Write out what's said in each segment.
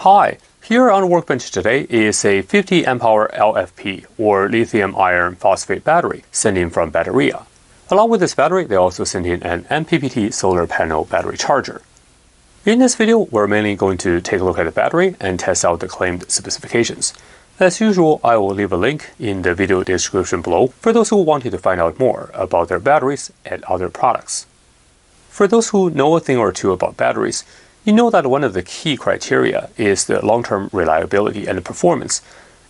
Hi, here on the workbench today is a 50 amp-hour LFP or lithium iron phosphate battery sent in from Bateria. Along with this battery, they also sent in an MPPT solar panel battery charger. In this video, we're mainly going to take a look at the battery and test out the claimed specifications. As usual, I will leave a link in the video description below for those who wanted to find out more about their batteries and other products. For those who know a thing or two about batteries, you know that one of the key criteria is the long-term reliability and performance,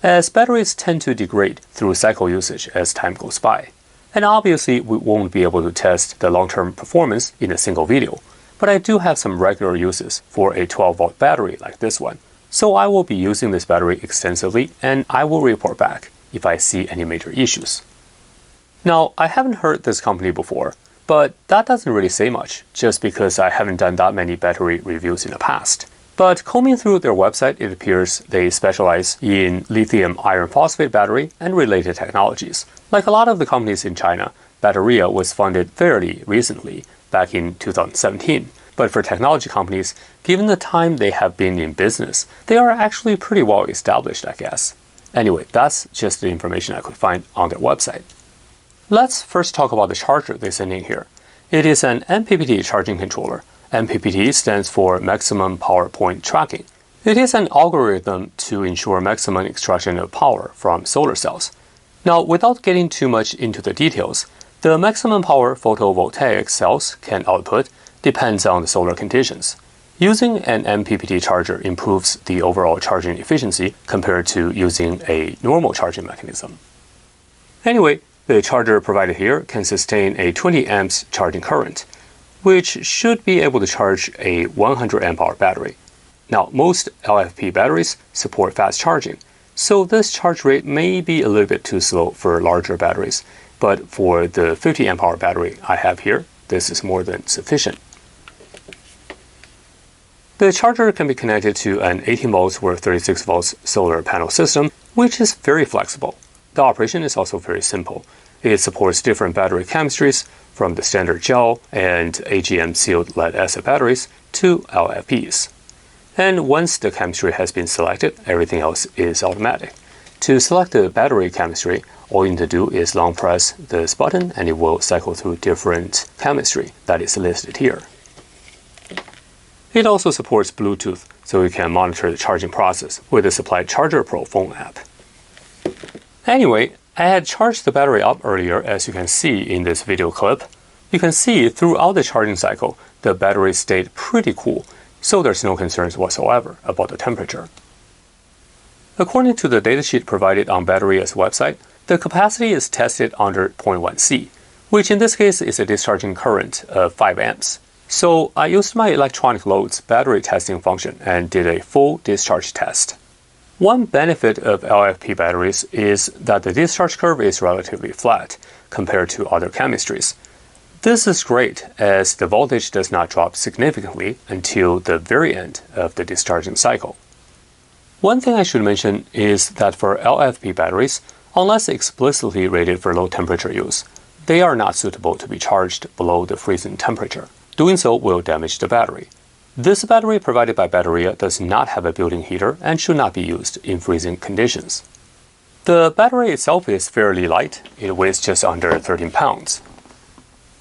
as batteries tend to degrade through cycle usage as time goes by. And obviously, we won't be able to test the long-term performance in a single video, but I do have some regular uses for a 12-volt battery like this one. So I will be using this battery extensively, and I will report back if I see any major issues. Now, I haven't heard this company before, but that doesn't really say much, just because I haven't done that many battery reviews in the past. But combing through their website, it appears they specialize in lithium iron phosphate battery and related technologies. Like a lot of the companies in China, Bateria was founded fairly recently, back in 2017. But for technology companies, given the time they have been in business, they are actually pretty well established, I guess. Anyway, that's just the information I could find on their website. Let's first talk about the charger they sent in here. It is an MPPT charging controller. MPPT stands for Maximum Power Point Tracking. It is an algorithm to ensure maximum extraction of power from solar cells. Now, without getting too much into the details, the maximum power photovoltaic cells can output depends on the solar conditions. Using an MPPT charger improves the overall charging efficiency compared to using a normal charging mechanism. Anyway, the charger provided here can sustain a 20 amps charging current, which should be able to charge a 100 amp hour battery. Now, most LFP batteries support fast charging, so this charge rate may be a little bit too slow for larger batteries, but for the 50 amp hour battery I have here, this is more than sufficient. The charger can be connected to an 18 volts or 36 volts solar panel system, which is very flexible. The operation is also very simple. It supports different battery chemistries, from the standard gel and AGM sealed lead acid batteries to LFPs. And once the chemistry has been selected, everything else is automatic. To select the battery chemistry, all you need to do is long press this button and it will cycle through different chemistry that is listed here. It also supports Bluetooth, so you can monitor the charging process with the supplied Charger Pro phone app. Anyway, I had charged the battery up earlier, as you can see in this video clip. You can see throughout the charging cycle, the battery stayed pretty cool, so there's no concerns whatsoever about the temperature. According to the datasheet provided on Bateria's website, the capacity is tested under 0.1 C, which in this case is a discharging current of 5 amps. So I used my electronic loads battery testing function and did a full discharge test. One benefit of LFP batteries is that the discharge curve is relatively flat compared to other chemistries. This is great as the voltage does not drop significantly until the very end of the discharging cycle. One thing I should mention is that for LFP batteries, unless explicitly rated for low temperature use, they are not suitable to be charged below the freezing temperature. Doing so will damage the battery. This battery provided by Bateria does not have a built-in heater and should not be used in freezing conditions. The battery itself is fairly light. It weighs just under 13 pounds.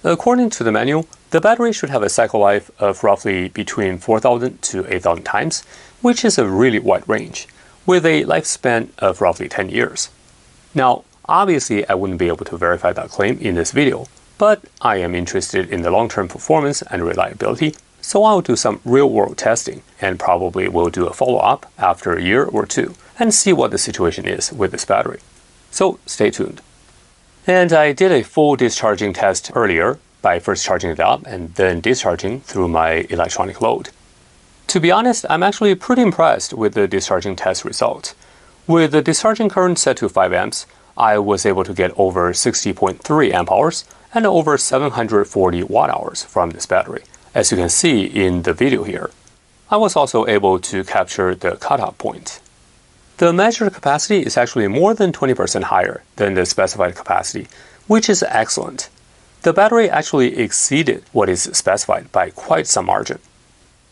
According to the manual, the battery should have a cycle life of roughly between 4,000 to 8,000 times, which is a really wide range, with a lifespan of roughly 10 years. Now, obviously I wouldn't be able to verify that claim in this video, but I am interested in the long-term performance and reliability, so I'll do some real-world testing and probably will do a follow-up after a year or two and see what the situation is with this battery. So stay tuned. And I did a full discharging test earlier by first charging it up and then discharging through my electronic load. To be honest, I'm actually pretty impressed with the discharging test result. With the discharging current set to 5 amps, I was able to get over 60.3 amp hours and over 740 watt hours from this battery, as you can see in the video here. I was also able to capture the cutoff point. The measured capacity is actually more than 20% higher than the specified capacity, which is excellent. The battery actually exceeded what is specified by quite some margin.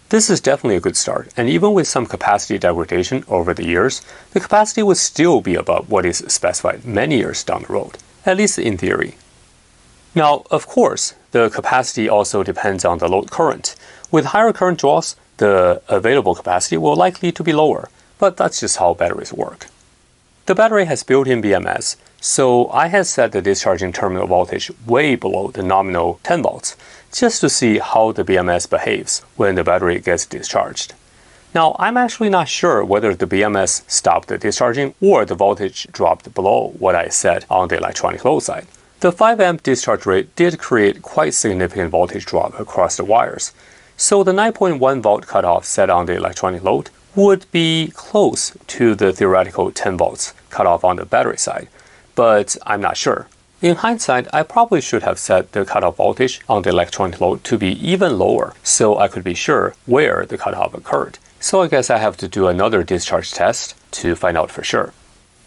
This is definitely a good start, and even with some capacity degradation over the years, the capacity would still be above what is specified many years down the road, at least in theory. Now, of course, the capacity also depends on the load current. With higher current draws, the available capacity will likely to be lower, but that's just how batteries work. The battery has built-in BMS, so I had set the discharging terminal voltage way below the nominal 10 volts, just to see how the BMS behaves when the battery gets discharged. Now, I'm actually not sure whether the BMS stopped the discharging or the voltage dropped below what I set on the electronic load side. The 5 amp discharge rate did create quite significant voltage drop across the wires, so the 9.1 volt cutoff set on the electronic load would be close to the theoretical 10 volts cutoff on the battery side, but I'm not sure. In hindsight, I probably should have set the cutoff voltage on the electronic load to be even lower so I could be sure where the cutoff occurred. So I guess I have to do another discharge test to find out for sure.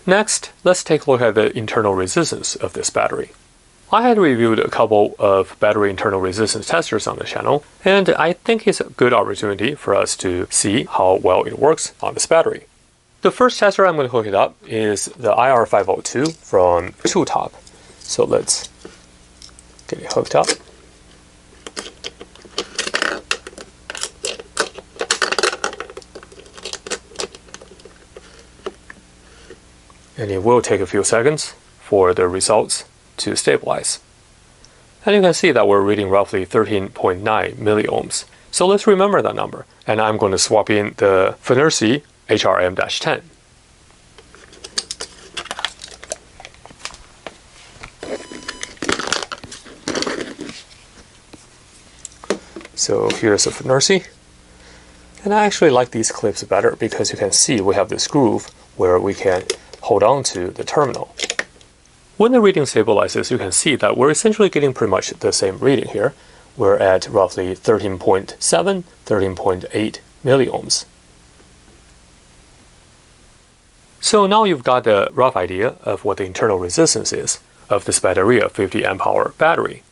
Next, let's take a look at the internal resistance of this battery. I had reviewed a couple of battery internal resistance testers on the channel, and I think it's a good opportunity for us to see how well it works on this battery. The first tester I'm going to hook it up is the IR502 from TwoTop. So let's get it hooked up. And it will take a few seconds for the results to stabilize. And you can see that we're reading roughly 13.9 milliohms. So let's remember that number. And I'm going to swap in the Fenersi HRM-10. So here's the Fenersi. And I actually like these clips better because you can see we have this groove where we can hold on to the terminal. When the reading stabilizes, you can see that we're essentially getting pretty much the same reading here. We're at roughly 13.7, 13.8 milliohms. So now you've got a rough idea of what the internal resistance is of this Bateria 50 amp hour battery.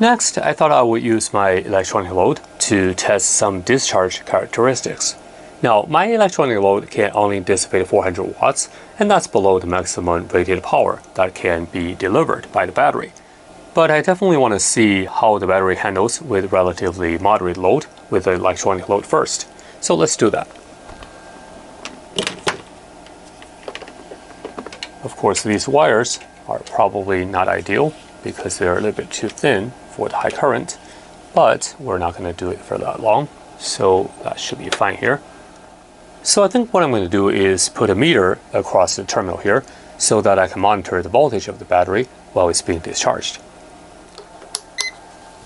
Next, I thought I would use my electronic load to test some discharge characteristics. Now, my electronic load can only dissipate 400 watts, and that's below the maximum rated power that can be delivered by the battery. But I definitely want to see how the battery handles with relatively moderate load with the electronic load first. So let's do that. Of course, these wires are probably not ideal because they're a little bit too thin for the high current, but we're not going to do it for that long, so that should be fine here. So I think what I'm going to do is put a meter across the terminal here so that I can monitor the voltage of the battery while it's being discharged.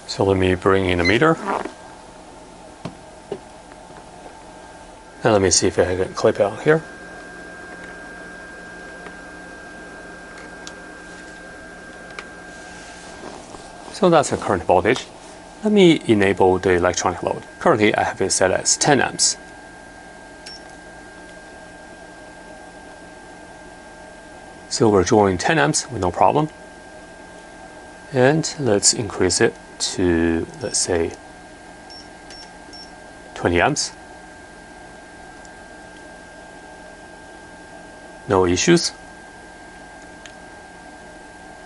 So let me bring in a meter. And let me see if I can clip it on here. So that's the current voltage. Let me enable the electronic load. Currently I have it set as 10 amps. So we're drawing 10 amps with no problem. And let's increase it to, let's say, 20 amps. No issues.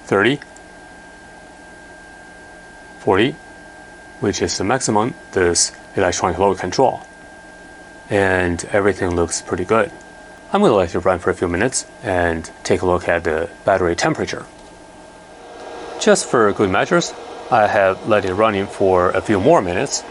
30. 40, which is the maximum this electronic load can draw. And everything looks pretty good. I'm going to let it run for a few minutes and take a look at the battery temperature. Just for good measures, I have let it running for a few more minutes.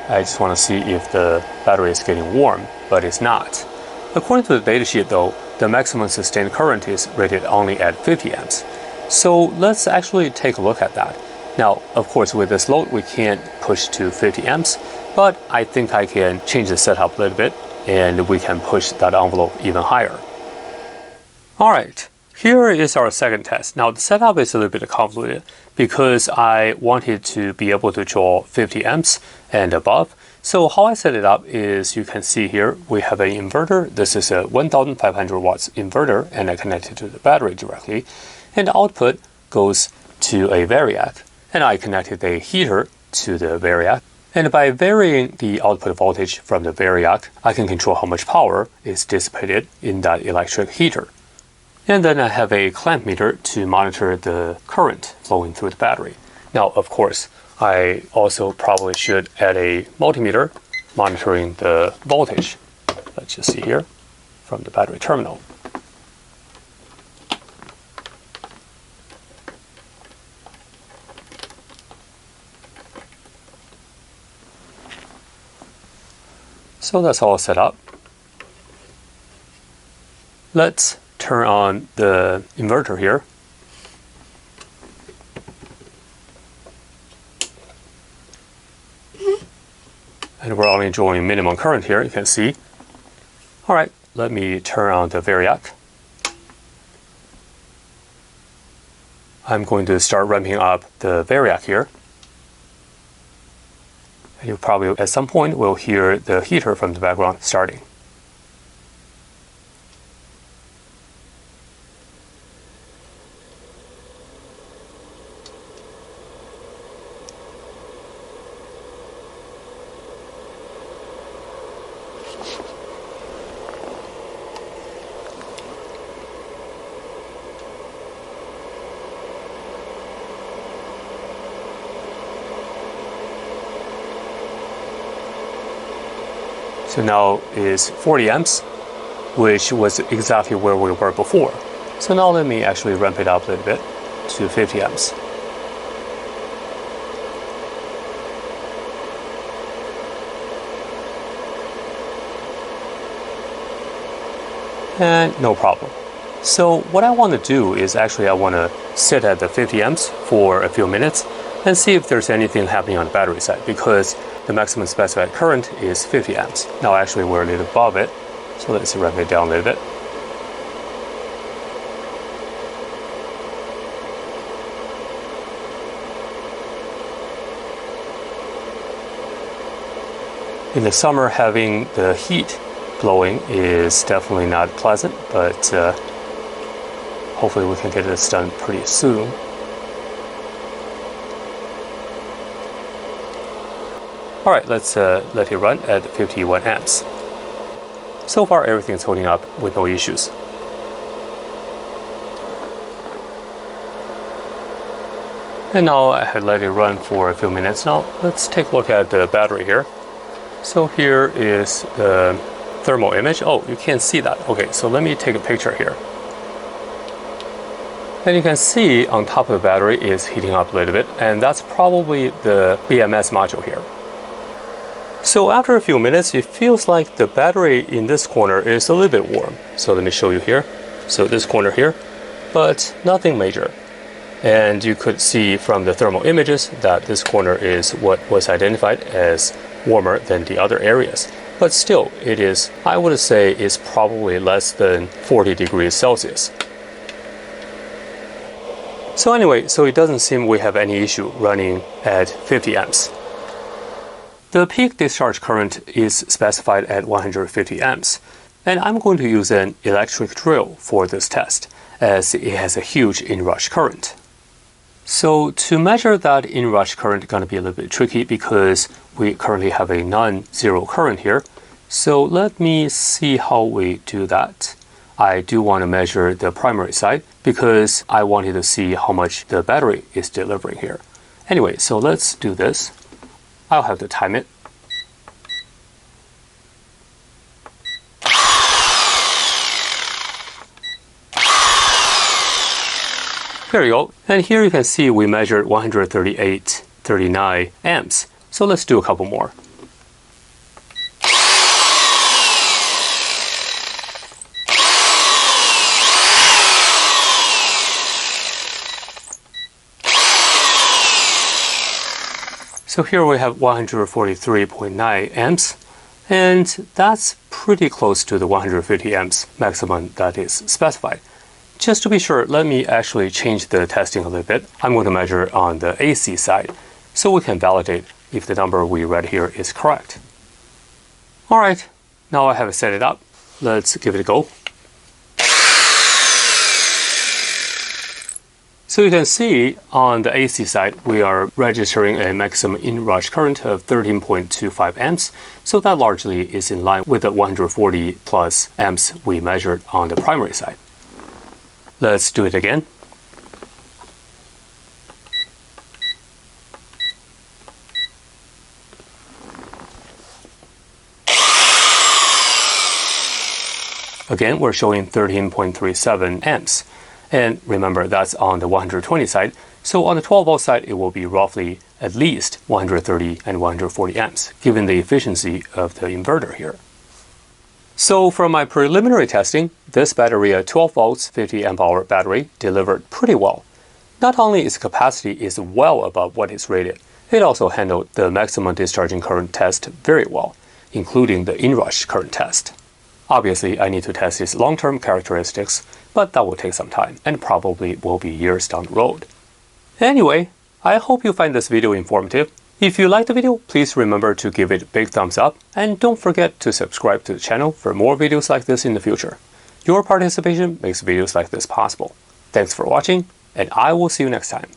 I just want to see if the battery is getting warm, but it's not. According to the datasheet though, the maximum sustained current is rated only at 50 amps. So let's actually take a look at that. Now, of course, with this load, we can't push to 50 amps, but I think I can change the setup a little bit and we can push that envelope even higher. All right, here is our second test. Now, the setup is a little bit convoluted because I wanted to be able to draw 50 amps and above. So how I set it up is, you can see here, we have an inverter. This is a 1500 watts inverter, and I connect it to the battery directly. And the output goes to a variac. And I connected a heater to the variac. And by varying the output voltage from the variac, I can control how much power is dissipated in that electric heater. And then I have a clamp meter to monitor the current flowing through the battery. Now, of course, I also probably should add a multimeter monitoring the voltage. Let's just see here from the battery terminal. So that's all set up. Let's turn on the inverter here. And we're only drawing minimum current here, you can see. All right, let me turn on the variac. I'm going to start ramping up the variac here. And you probably at some point will hear the heater from the background starting. So now is 40 amps, which was exactly where we were before. So now let me actually ramp it up a little bit to 50 amps. And no problem. So what I want to do is actually I want to sit at the 50 amps for a few minutes and see if there's anything happening on the battery side, because the maximum specified current is 50 amps. Now actually we're a little above it, so let's ramp it down a little bit. In the summer, having the heat blowing is definitely not pleasant, but hopefully we can get this done pretty soon. All right, let's let it run at 51 amps. So far, everything's holding up with no issues. And now I had let it run for a few minutes now. Let's take a look at the battery here. So here is the thermal image. Oh, you can't see that. Okay, so let me take a picture here. And you can see on top of the battery is heating up a little bit, and that's probably the BMS module here. So after a few minutes, it feels like the battery in this corner is a little bit warm. So let me show you here. So this corner here, but nothing major. And you could see from the thermal images that this corner is what was identified as warmer than the other areas. But still, it is, I would say, is probably less than 40 degrees Celsius. So anyway, so it doesn't seem we have any issue running at 50 amps. The peak discharge current is specified at 150 amps, and I'm going to use an electric drill for this test, as it has a huge inrush current. So to measure that inrush current is going to be a little bit tricky because we currently have a non-zero current here. So let me see how we do that. I do want to measure the primary side because I wanted to see how much the battery is delivering here. Anyway, so let's do this. I'll have to time it. There you go. And here you can see we measured 138.39 amps. So let's do a couple more. So here we have 143.9 amps, and that's pretty close to the 150 amps maximum that is specified. Just to be sure, let me actually change the testing a little bit. I'm going to measure on the AC side, so we can validate if the number we read here is correct. All right, now I have set it up. Let's give it a go. So you can see on the AC side, we are registering a maximum inrush current of 13.25 amps. So that largely is in line with the 140 plus amps we measured on the primary side. Let's do it again. Again, we're showing 13.37 amps. And remember, that's on the 120 side. So on the 12 volt side, it will be roughly at least 130 and 140 amps, given the efficiency of the inverter here. So from my preliminary testing, this Bateria 12 volts 50 amp hour battery delivered pretty well. Not only its capacity is well above what is rated, it also handled the maximum discharging current test very well, including the inrush current test. Obviously, I need to test its long-term characteristics, but that will take some time and probably will be years down the road. Anyway, I hope you find this video informative. If you liked the video, please remember to give it a big thumbs up and don't forget to subscribe to the channel for more videos like this in the future. Your participation makes videos like this possible. Thanks for watching, and I will see you next time.